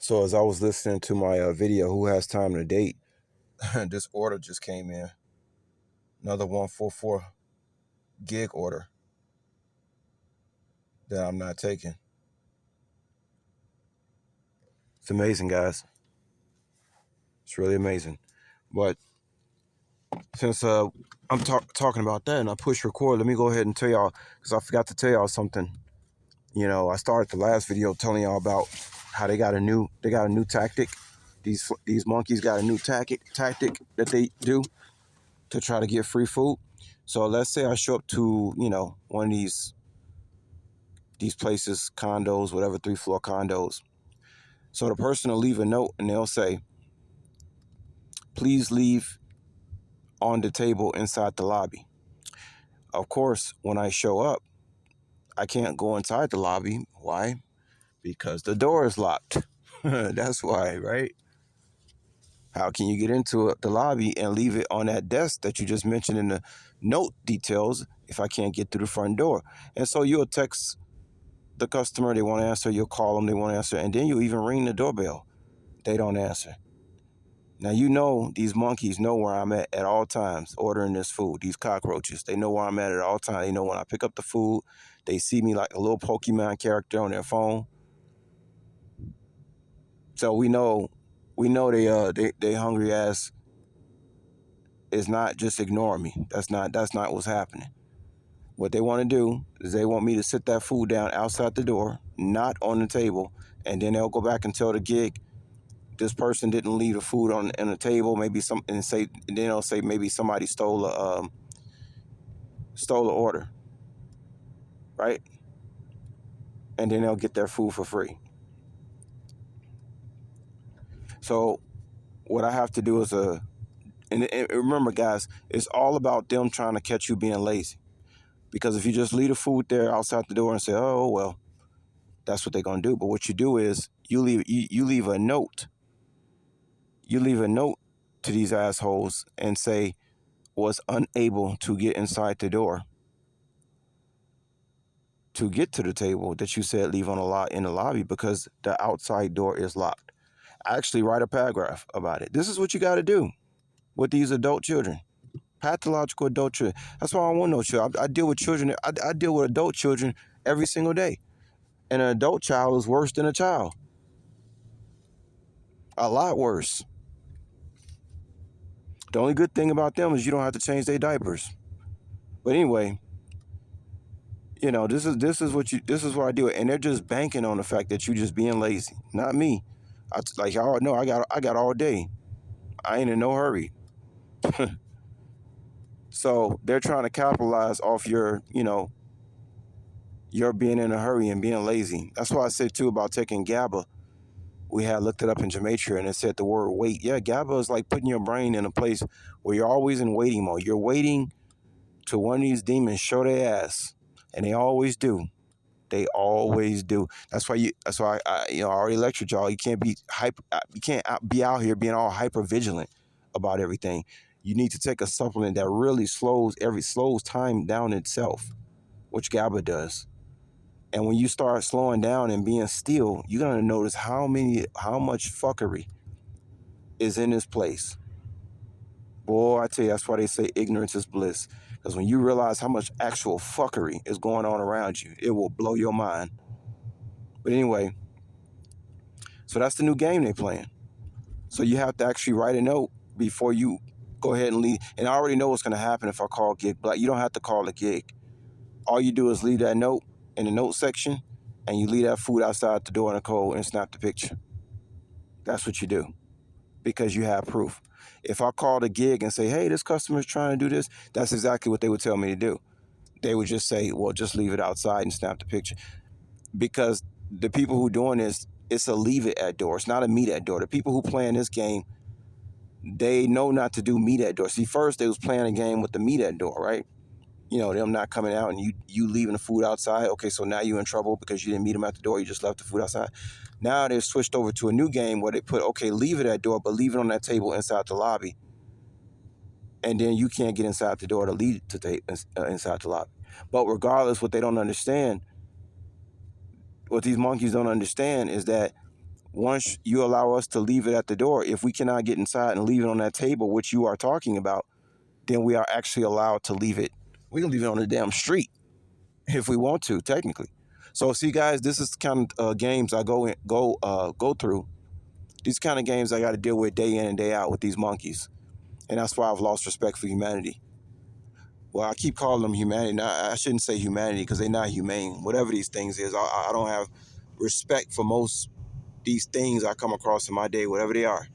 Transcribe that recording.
So as I was listening to my video, Who Has Time to Date, this order just came in. Another 144 gig order that I'm not taking. It's amazing, guys. It's really amazing. But since I'm talking about that and I push record, let me go ahead and tell y'all, because I forgot to tell y'all something. I started the last video telling y'all about how they got a new tactic. These monkeys got a new tactic that they do to try to get free food. So let's say I show up to, one of these places, condos, whatever, 3-floor condos. So the person will leave a note and they'll say, please leave on the table inside the lobby. Of course, when I show up, I can't go inside the lobby. Why? Because the door is locked. That's why, right? How can you get into the lobby and leave it on that desk that you just mentioned in the note details if I can't get through the front door? And so you'll text the customer, they won't answer. You'll call them, they won't answer. And then you even ring the doorbell. They don't answer. Now, these monkeys know where I'm at all times ordering this food. These cockroaches, they know where I'm at all times. They know when I pick up the food. They see me like a little Pokemon character on their phone. So we know they hungry ass is not just ignoring me. That's not what's happening. What they want to do is they want me to sit that food down outside the door, not on the table, and then they'll go back and tell the gig this person didn't leave the food on the table. Maybe and then they'll say maybe somebody stole a order, right? And then they'll get their food for free. So what I have to do is and remember, guys, it's all about them trying to catch you being lazy. Because if you just leave the food there outside the door and say, oh well, that's what they're gonna do. But what you do is you leave a note. You leave a note to these assholes and say, was unable to get inside the door to get to the table that you said leave on a lot in the lobby because the outside door is locked. I actually write a paragraph about it. This is what you got to do with these adult children, pathological adult children. That's why I don't want no children. I deal with children. I deal with adult children every single day. And an adult child is worse than a child. A lot worse. The only good thing about them is you don't have to change their diapers. But anyway, this is what I do, and they're just banking on the fact that you just being lazy, not me. Like y'all know, I got all day. I ain't in no hurry. So they're trying to capitalize off your being in a hurry and being lazy. That's why I said too about taking GABA. We had looked it up in Gematria and it said the word wait. Yeah, GABA is like putting your brain in a place where you're always in waiting mode. You're waiting to one of these demons show their ass, and they always do. They always do. That's why I already lectured y'all. You can't be hyper. You can't be out here being all hyper vigilant about everything. You need to take a supplement that really slows time down itself, which GABA does. And when you start slowing down and being still, you're gonna notice how much fuckery is in this place. Boy, I tell you, that's why they say ignorance is bliss. Because when you realize how much actual fuckery is going on around you, it will blow your mind. But anyway, so that's the new game they're playing. So you have to actually write a note before you go ahead and leave. And I already know what's going to happen if I call gig, but you don't have to call the gig. All you do is leave that note in the note section, and you leave that food outside the door in the cold and snap the picture. That's what you do, because you have proof. If I call the gig and say, hey, this customer's trying to do this, that's exactly what they would tell me to do. They would just say, well, just leave it outside and snap the picture. Because the people who doing this, it's a leave it at door. It's not a meet at door. The people who playing this game, they know not to do meet at door. See, first they was playing a game with the meet at door, right? Them not coming out and you leaving the food outside. Okay, so now you're in trouble because you didn't meet them at the door. You just left the food outside. Now they've switched over to a new game where they put, okay, leave it at door, but leave it on that table inside the lobby. And then you can't get inside the door to lead to inside the lobby. But regardless, what these monkeys don't understand is that Once you allow us to leave it at the door, if we cannot get inside and leave it on that table, which you are talking about, then we are actually allowed to leave it. We can leave it on the damn street if we want to, technically. So, see, guys, this is the kind of games I go through. These kind of games I got to deal with day in and day out with these monkeys, and that's why I've lost respect for humanity. Well, I keep calling them humanity. Now, I shouldn't say humanity because they're not humane. Whatever these things is, I don't have respect for most these things I come across in my day, whatever they are.